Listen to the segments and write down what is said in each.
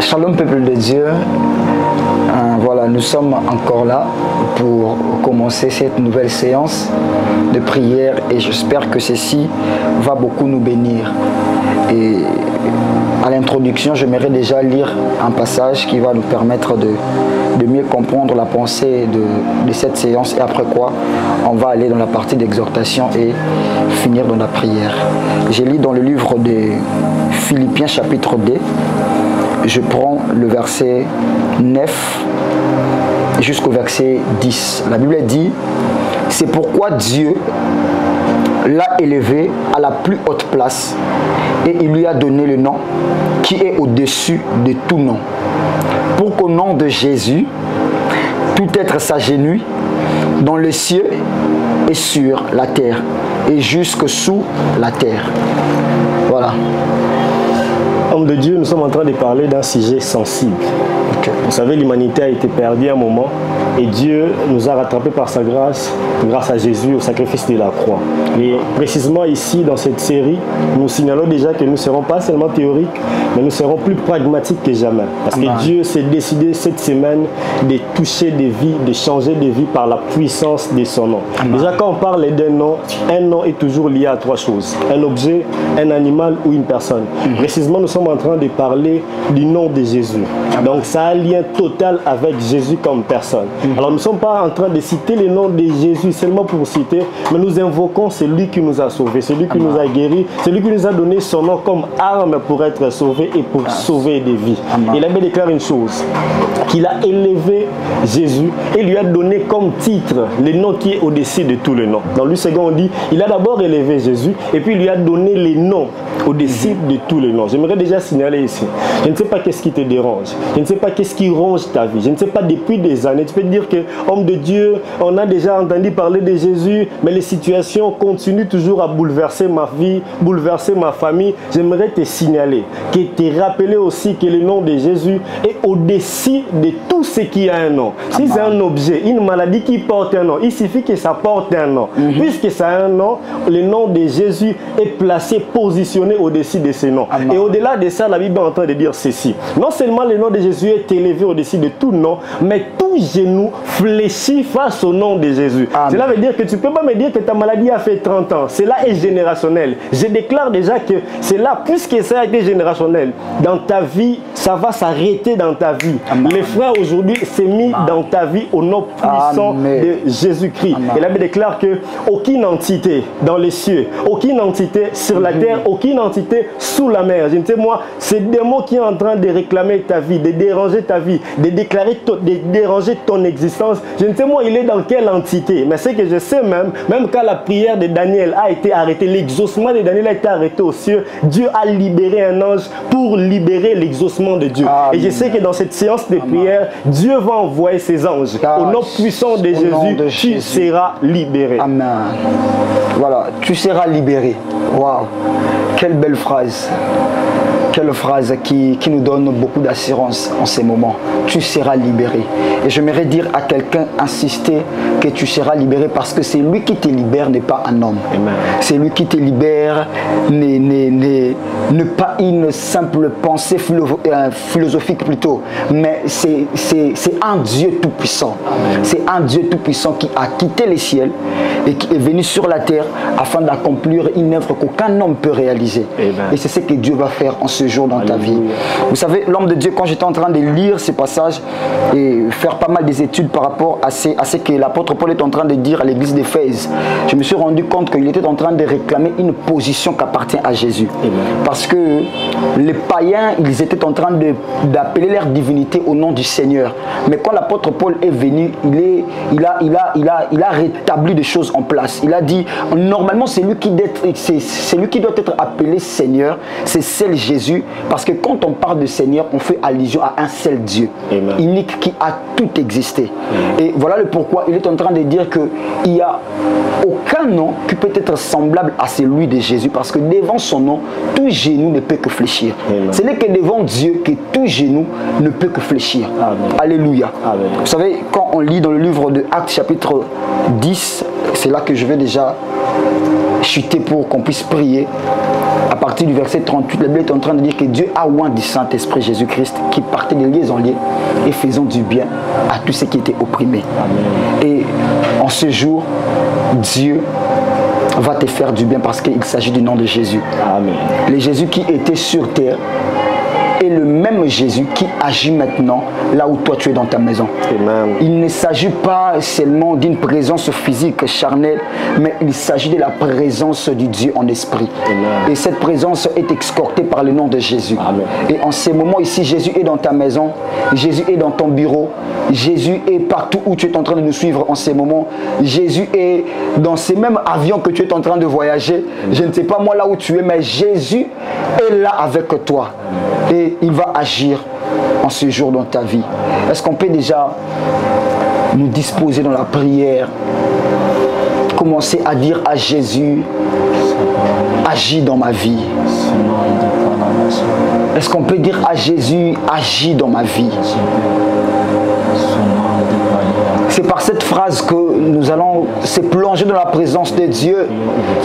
Shalom peuple de Dieu, voilà, nous sommes encore là pour commencer cette nouvelle séance de prière et j'espère que ceci va beaucoup nous bénir. Et à l'introduction, j'aimerais déjà lire un passage qui va nous permettre de mieux comprendre la pensée de cette séance et après quoi on va aller dans la partie d'exhortation et finir dans la prière. J'ai lu dans le livre de Philippiens chapitre 2. Je prends le verset 9 jusqu'au verset 10. La Bible dit, c'est pourquoi Dieu l'a élevé à la plus haute place et il lui a donné le nom qui est au-dessus de tout nom. Pour qu'au nom de Jésus, tout être s'agenouille dans le ciel et sur la terre et jusque sous la terre. Voilà. Homme de Dieu, nous sommes en train de parler d'un sujet sensible. Vous savez, l'humanité a été perdue à un moment et Dieu nous a rattrapés par sa grâce, grâce à Jésus, au sacrifice de la croix. Et précisément ici, dans cette série, nous signalons déjà que nous ne serons pas seulement théoriques, mais nous serons plus pragmatiques que jamais. Parce que Dieu s'est décidé cette semaine de toucher des vies, de changer des vies par la puissance de son nom. Déjà, quand on parle d'un nom, un nom est toujours lié à trois choses. Un objet, un animal ou une personne. Précisément, nous sommes en train de parler du nom de Jésus. Donc, ça a un lien total avec Jésus comme personne. Alors, nous ne sommes pas en train de citer le nom de Jésus seulement pour citer, mais nous invoquons celui qui nous a sauvés, celui qui nous a guéris, celui qui nous a donné son nom comme arme pour être sauvé et pour sauver des vies. Il a bien déclaré une chose, qu'il a élevé Jésus et lui a donné comme titre le nom qui est au-dessus de tous les noms. Dans Luc 2, on dit, il a d'abord élevé Jésus et puis il lui a donné les noms au-dessus de tous les noms. J'aimerais déjà signaler ici, je ne sais pas qu'est-ce qui te dérange, je ne sais pas qu'est-ce qui ronge ta vie, je ne sais pas depuis des années, tu peux te dire que, homme de Dieu, on a déjà entendu parler de Jésus, mais les situations continuent toujours à bouleverser ma vie, bouleverser ma famille. J'aimerais te signaler, que te rappeler aussi que le nom de Jésus est au-dessus de tout ce qui a un nom. Si c'est un objet, une maladie qui porte un nom, il suffit que ça porte un nom. Puisque ça a un nom, le nom de Jésus est placé, positionné au-dessus de ce nom. Et au-delà de ça, la Bible est en train de dire ceci. Non seulement le nom de Jésus est élevé au-dessus de tout nom, mais tout genou fléchit face au nom de Jésus. Cela veut dire que tu ne peux pas me dire que ta maladie a fait 30 ans. Cela est générationnel. Je déclare déjà que cela, puisque ça a été générationnel, dans ta vie, ça va s'arrêter dans ta vie. Les frères aujourd'hui s'est mis dans ta vie au nom puissant de Jésus-Christ. Et la Bible déclare que aucune entité dans les cieux, aucune entité sur la terre, aucune entité sous la mer. Je ne sais moi, c'est des mots qui sont en train de réclamer ta vie, de déranger ta vie, de déclarer, de déranger ton existence. Je ne sais moi, il est dans quelle entité. Mais c'est que je sais même quand la prière de Daniel a été arrêtée, l'exaucement de Daniel a été arrêté aux cieux, Dieu a libéré un ange pour libérer l'exaucement de Dieu. Et je sais que dans cette séance de prière, Dieu va envoyer ses anges. Au nom puissant de Jésus, tu seras libéré. Amen. Voilà, tu seras libéré. Waouh, quelle belle phrase. Quelle phrase qui nous donne beaucoup d'assurance en ces moments. Tu seras libéré. Et j'aimerais dire à quelqu'un, insister que tu seras libéré parce que c'est lui qui te libère, n'est pas un homme. C'est lui qui te libère, n'est pas une simple pensée philosophique plutôt, mais c'est un Dieu tout-puissant. C'est un Dieu tout-puissant qui a quitté les ciels et qui est venu sur la terre afin d'accomplir une œuvre qu'aucun homme peut réaliser. Et c'est ce que Dieu va faire en ce jour dans ta vie. Vous savez, l'homme de Dieu, quand j'étais en train de lire ces passages et faire pas mal des études par rapport à ce que l'apôtre Paul est en train de dire à l'église d'Éphèse, je me suis rendu compte qu'il était en train de réclamer une position qui appartient à Jésus. Parce que les païens, ils étaient en train d'appeler leur divinité au nom du Seigneur. Mais quand l'apôtre Paul est venu, il a rétabli des choses en place. Il a dit, normalement, c'est lui qui doit être appelé Seigneur, c'est seul Jésus, parce que quand on parle de Seigneur, on fait allusion à un seul Dieu, unique, qui a tout existé. Et voilà le pourquoi il est en train de dire qu'il n'y a aucun nom qui peut être semblable à celui de Jésus, parce que devant son nom, tout genou ne peut que fléchir. Ce n'est que devant Dieu que tout genou ne peut que fléchir. Alléluia. Vous savez, quand on lit dans le livre de Actes chapitre 10, c'est là que je vais déjà chuter pour qu'on puisse prier. À partir du verset 38, la Bible est en train de dire que Dieu a oint du Saint-Esprit Jésus-Christ qui partait de lieu en lieu et faisant du bien à tous ceux qui étaient opprimés. Amen. Et en ce jour, Dieu va te faire du bien parce qu'il s'agit du nom de Jésus. Amen. Le Jésus qui était sur terre est le même Jésus qui agit maintenant là où toi tu es dans ta maison. Amen. Il ne s'agit pas seulement d'une présence physique charnelle, mais il s'agit de la présence du Dieu en esprit. Amen. Et cette présence est escortée par le nom de Jésus. Amen. Et en ces moments ici, Jésus est dans ta maison, Jésus est dans ton bureau, Jésus est partout où tu es en train de nous suivre en ces moments. Jésus est dans ces mêmes avions que tu es en train de voyager. Je ne sais pas moi là où tu es, mais Jésus est là avec toi. Et il va agir en ce jour dans ta vie. Est-ce qu'on peut déjà nous disposer dans la prière, commencer à dire à Jésus, agis dans ma vie. Est-ce qu'on peut dire à Jésus, agis dans ma vie? C'est par cette phrase que nous allons se plonger dans la présence de Dieu,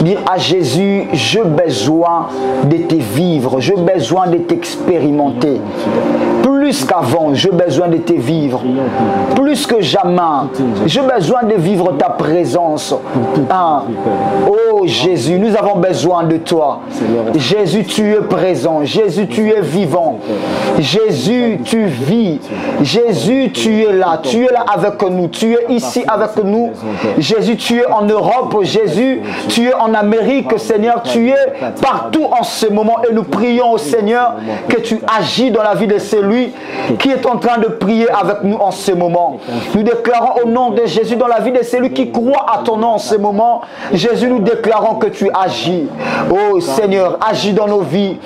dire à Jésus, j'ai besoin de te vivre, j'ai besoin de t'expérimenter. Plus qu'avant, j'ai besoin de te vivre. Plus que jamais, j'ai besoin de vivre ta présence. Ah. Oh Jésus, nous avons besoin de toi. Jésus, tu es présent. Jésus, tu es vivant. Jésus, tu vis. Jésus, tu es là. Tu es là avec nous. Tu es ici avec nous. Jésus, tu es en Europe. Jésus, tu es en Amérique. Seigneur, tu es partout en ce moment. Et nous prions au Seigneur que tu agis dans la vie de celui qui est en train de prier avec nous en ce moment. Nous déclarons au nom de Jésus dans la vie de celui qui croit à ton nom en ce moment. Jésus, nous déclarons que tu agis. Oh Seigneur, agis dans nos vies.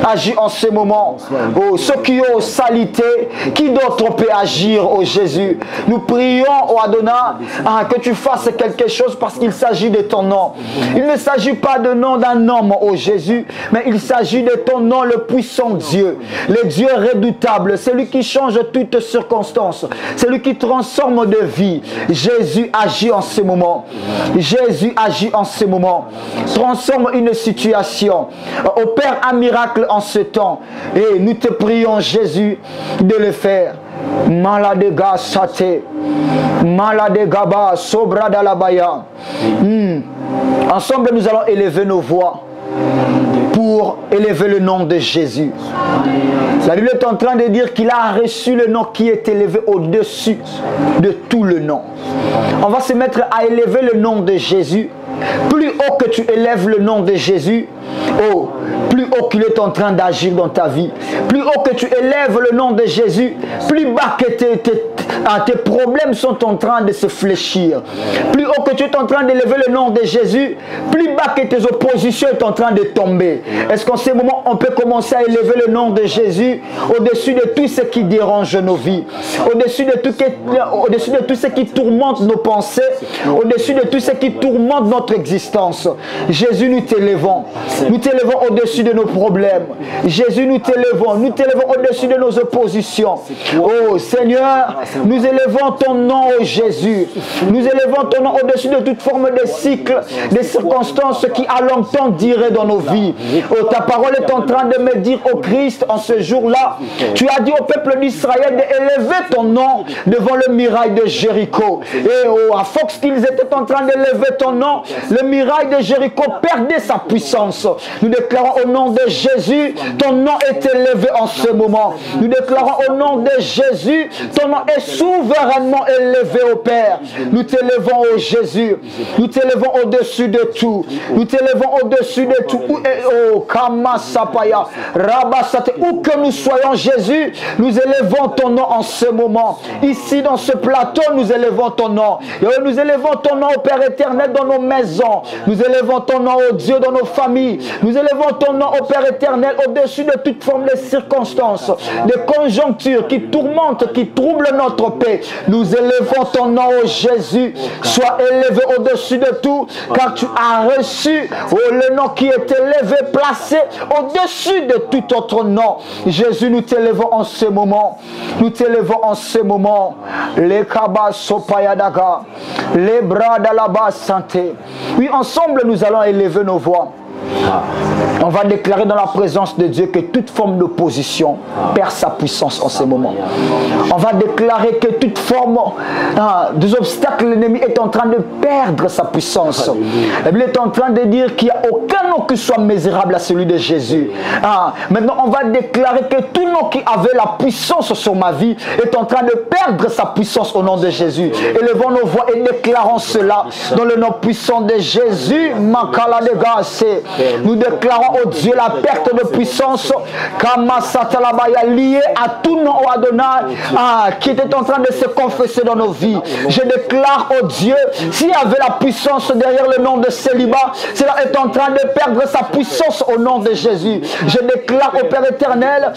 Agis en ce moment. Oh, ceux qui ont salité, qui d'autre peut agir, oh Jésus? Nous prions, oh Adonai, que tu fasses quelque chose parce qu'il s'agit de ton nom. Il ne s'agit pas de nom d'un homme, oh Jésus, mais il s'agit de ton nom, le puissant Dieu, le Dieu redoutable, celui qui change toutes circonstances, celui qui transforme de vie. Jésus agit en ce moment. Jésus agit en ce moment. Transforme une situation. Opère un miracle en ce temps. Et nous te prions, Jésus, de le faire. Maladega sate, maladegaba sobra dalabaya. Ensemble, nous allons élever nos voix pour élever le nom de Jésus. La Bible est en train de dire qu'il a reçu le nom qui est élevé au-dessus de tout le nom. On va se mettre à élever le nom de Jésus. Plus haut que tu élèves le nom de Jésus, oh, plus haut qu'il est en train d'agir dans ta vie. Plus haut que tu élèves le nom de Jésus, plus bas que tes problèmes sont en train de se fléchir. Plus haut que tu es en train d'élever le nom de Jésus, plus bas que tes oppositions sont en train de tomber. Est-ce qu'en ce moment, on peut commencer à élever le nom de Jésus au-dessus de tout ce qui dérange nos vies, au-dessus de tout ce qui tourmente nos pensées, au-dessus de tout ce qui tourmente notre existence. Jésus, nous t'élevons. Nous t'élevons au-dessus de nos problèmes. Jésus, nous t'élevons au-dessus de nos oppositions. Oh Seigneur, nous élevons ton nom, oh Jésus. Nous élevons ton nom au-dessus de toute forme de cycle, de circonstances qui à longtemps diraient dans nos vies. Oh, ta parole est en train de me dire au Christ en ce jour-là, tu as dit au peuple d'Israël d'élever ton nom devant le muraille de Jéricho. Et oh, à force qu'ils étaient en train d'élever ton nom, le muraille de Jéricho perdait sa puissance. Nous déclarons au nom de Jésus, ton nom est élevé en ce moment. Nous déclarons au nom de Jésus, ton nom est souverainement élevé au Père. Nous t'élevons au Jésus. Nous t'élevons au-dessus de tout. Nous t'élevons au-dessus de tout. Oh, Kamasapaya, Rabasate, où que nous soyons, Jésus, nous élevons ton nom en ce moment. Ici, dans ce plateau, nous élevons ton nom. Et nous élevons ton nom au Père éternel dans nos maisons. Nous élevons ton nom au Dieu dans nos familles. Nous élevons ton nom au Père éternel au-dessus de toute forme de circonstances, de conjonctures qui tourmentent, qui troublent notre paix. Nous élevons ton nom au Jésus. Sois élevé au-dessus de tout, car tu as reçu le nom qui est élevé, placé au-dessus de tout autre nom. Jésus, nous t'élevons en ce moment. Nous t'élevons en ce moment. Les kabas sopayadaga, les bras d'alaba santé. Oui, ensemble, nous allons élever nos voix. On va déclarer dans la présence de Dieu que toute forme d'opposition perd sa puissance en ces moments. On va déclarer que toute forme des obstacles, l'ennemi est en train de perdre sa puissance. La Bible est en train de dire qu'il n'y a aucun nom qui soit misérable à celui de Jésus. Maintenant, on va déclarer que tout nom qui avait la puissance sur ma vie est en train de perdre sa puissance au nom de Jésus. Élevons nos voix et déclarons cela dans le nom puissant de Jésus. Nous déclarons au Dieu la perte de puissance liée à tout nom au Adonai qui était en train de se confesser dans nos vies. Je déclare au Dieu, s'il y avait la puissance derrière le nom de célibat, cela est en train de perdre sa puissance au nom de Jésus. Je déclare au Père éternel,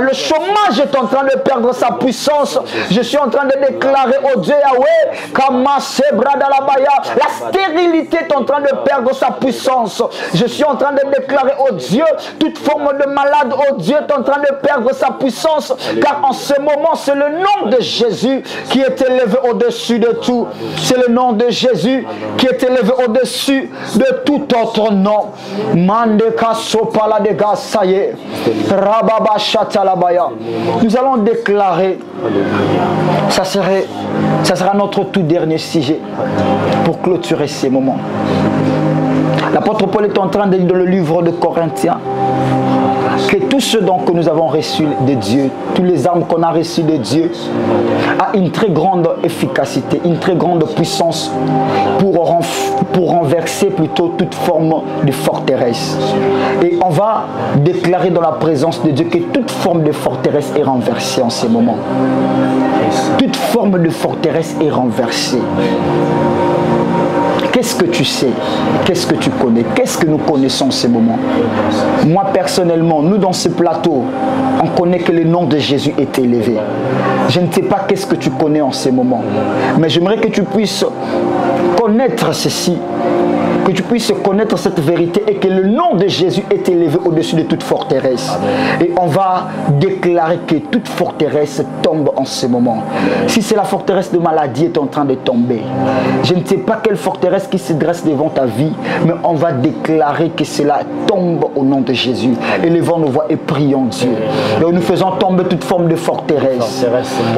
le chômage est en train de perdre sa puissance. Je suis en train de déclarer au Dieu Yahweh, la stérilité est en train de perdre sa puissance. Je suis en train de déclarer au Dieu, toute forme de malade, au Dieu est en train de perdre sa puissance, car en ce moment c'est le nom de Jésus qui est élevé au-dessus de tout. C'est le nom de Jésus qui est élevé au-dessus de tout autre nom. Nous allons déclarer, ça sera notre tout dernier sujet pour clôturer ces moments. L'apôtre Paul est en train de dire dans le livre de Corinthiens que tout ce dont que nous avons reçu de Dieu, tous les armes qu'on a reçues de Dieu, a une très grande efficacité, une très grande puissance pour renverser plutôt toute forme de forteresse. Et on va déclarer dans la présence de Dieu que toute forme de forteresse est renversée en ces moments. Toute forme de forteresse est renversée. Qu'est-ce que tu sais? Qu'est-ce que tu connais? Qu'est-ce que nous connaissons en ces moments? Moi, personnellement, nous, dans ce plateau, on connaît que le nom de Jésus est élevé. Je ne sais pas qu'est-ce que tu connais en ces moments, mais j'aimerais que tu puisses connaître ceci, que tu puisses connaître cette vérité et que le nom de Jésus est élevé au-dessus de toute forteresse. Et on va déclarer que toute forteresse tombe en ce moment. Si c'est la forteresse de maladie est en train de tomber, je ne sais pas quelle forteresse qui se dresse devant ta vie, mais on va déclarer que cela tombe au nom de Jésus. Élevons nos voix et prions Dieu. Et nous faisons tomber toute forme de forteresse.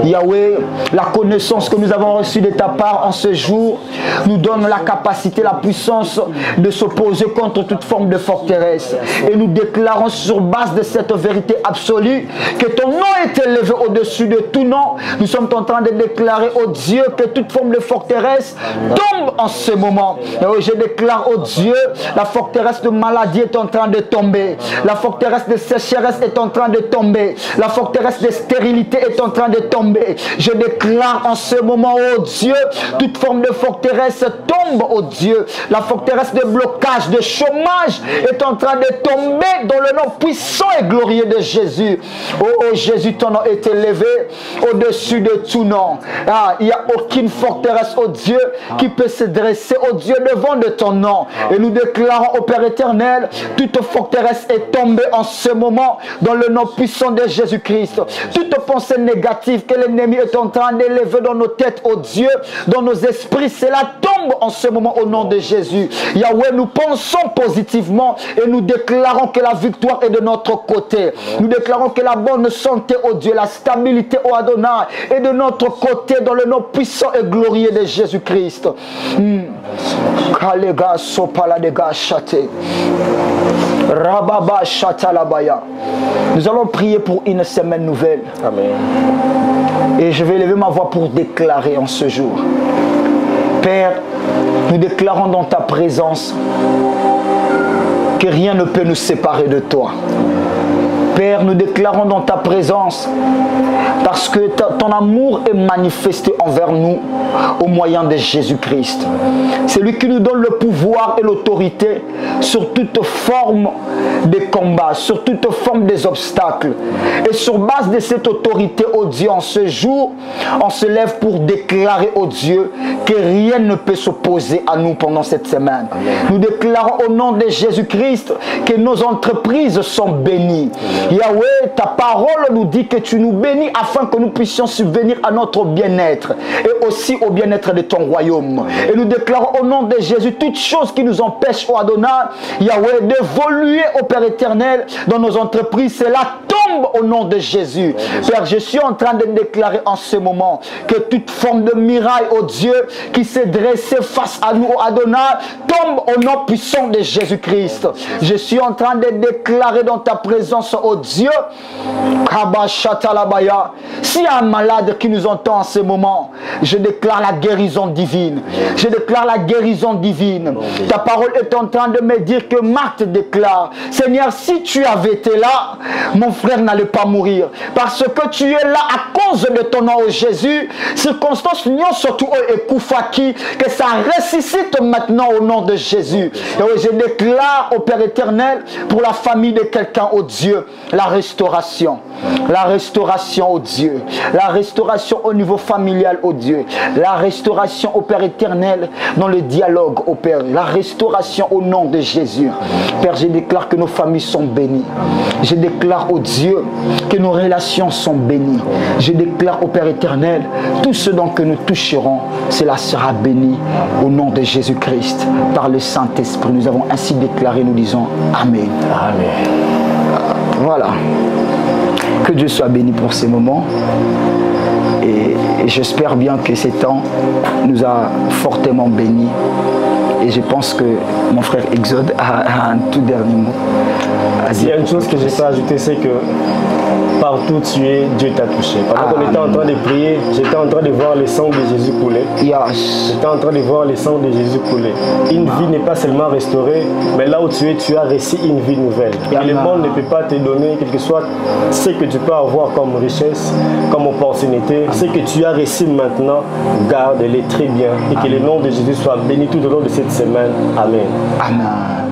Yahweh, la connaissance que nous avons reçue de ta part en ce jour nous donne la capacité, la puissance de s'opposer contre toute forme de forteresse. Et nous déclarons sur base de cette vérité absolue que ton nom est élevé au-dessus de tout nom. Nous sommes en train de déclarer au Dieu que toute forme de forteresse tombe en ce moment. Et je déclare au Dieu, la forteresse de maladie est en train de tomber. La forteresse de sécheresse est en train de tomber. La forteresse de stérilité est en train de tomber. Je déclare en ce moment, oh Dieu, toute forme de forteresse tombe, oh Dieu. La forteresse de blocage, de chômage est en train de tomber dans le nom puissant et glorieux de Jésus. Oh Jésus, ton nom est élevé au-dessus de tout nom. Il n'y a aucune forteresse, oh Dieu, qui peut se dresser, oh Dieu, devant de ton nom. Et nous déclarons au Père éternel, toute forteresse est tombée en ce moment dans le nom puissant de Jésus-Christ. Toute pensée négative que l'ennemi est en train d'élever dans nos têtes, oh Dieu, dans nos esprits, cela tombe en ce moment au nom de Jésus. Yahweh, nous pensons positivement et nous déclarons que la victoire est de notre côté. Nous déclarons que la bonne santé, oh Dieu, la stabilité, oh Adonai, est de notre côté dans le nom puissant et glorieux de Jésus-Christ. Nous allons prier pour une semaine nouvelle. Amen. Et je vais lever ma voix pour déclarer en ce jour. Père, nous déclarons dans ta présence que rien ne peut nous séparer de toi. Père, nous déclarons dans ta présence parce que ton amour est manifesté envers nous au moyen de Jésus-Christ. C'est lui qui nous donne le pouvoir et l'autorité sur toute forme de combat, sur toute forme des obstacles. Et sur base de cette autorité, oh Dieu, en ce jour, on se lève pour déclarer, oh Dieu, que rien ne peut s'opposer à nous pendant cette semaine. Nous déclarons au nom de Jésus-Christ que nos entreprises sont bénies. Yahweh, ta parole nous dit que tu nous bénis afin que nous puissions subvenir à notre bien-être et aussi au bien-être de ton royaume. Et nous déclarons au nom de Jésus toutes choses qui nous empêchent, oh Adonai, Yahweh, d'évoluer au Père éternel dans nos entreprises. Cela tombe au nom de Jésus. Père, je suis en train de déclarer en ce moment que toute forme de miraille, oh Dieu, qui s'est dressée face à nous, oh Adonai, tombe au nom puissant de Jésus-Christ. Je suis en train de déclarer dans ta présence, oh Dieu, s'il y a un malade qui nous entend en ce moment, je déclare la guérison divine. Je déclare la guérison divine. Ta parole est en train de me dire que Marthe déclare, Seigneur, si tu avais été là, mon frère n'allait pas mourir. Parce que tu es là à cause de ton nom, oh Jésus. Circonstances non surtout et Koufaki, que ça ressuscite maintenant au nom de Jésus. Et je déclare au Père éternel pour la famille de quelqu'un, oh Dieu, la restauration. La restauration, oh Dieu. La restauration au niveau familial, oh Dieu. La restauration au Père éternel dans le dialogue, oh Père. La restauration au nom de Jésus. Père, je déclare que nos familles sont bénies. Je déclare, oh Dieu, que nos relations sont bénies. Je déclare au Père éternel, tout ce dont que nous toucherons, cela sera béni au nom de Jésus-Christ. Par le Saint-Esprit, nous avons ainsi déclaré, nous disons Amen. Amen. Voilà. Que Dieu soit béni pour ces moments. Et j'espère bien que ces temps nous a fortement bénis. Et je pense que mon frère Exode a un tout dernier mot. Il y a une chose que je peux ajouter, c'est que partout où tu es, Dieu t'a touché. Pendant qu'on était en train de prier, j'étais en train de voir le sang de Jésus couler. J'étais en train de voir le sang de Jésus couler. Une vie n'est pas seulement restaurée, mais là où tu es, tu as reçu une vie nouvelle. Et le monde ne peut pas te donner, quel que soit ce que tu peux avoir comme richesse, comme opportunité. Ce que tu as reçu maintenant, garde-les très bien. Et que le nom de Jésus soit béni tout au long de cette semaine. Amen. Amen.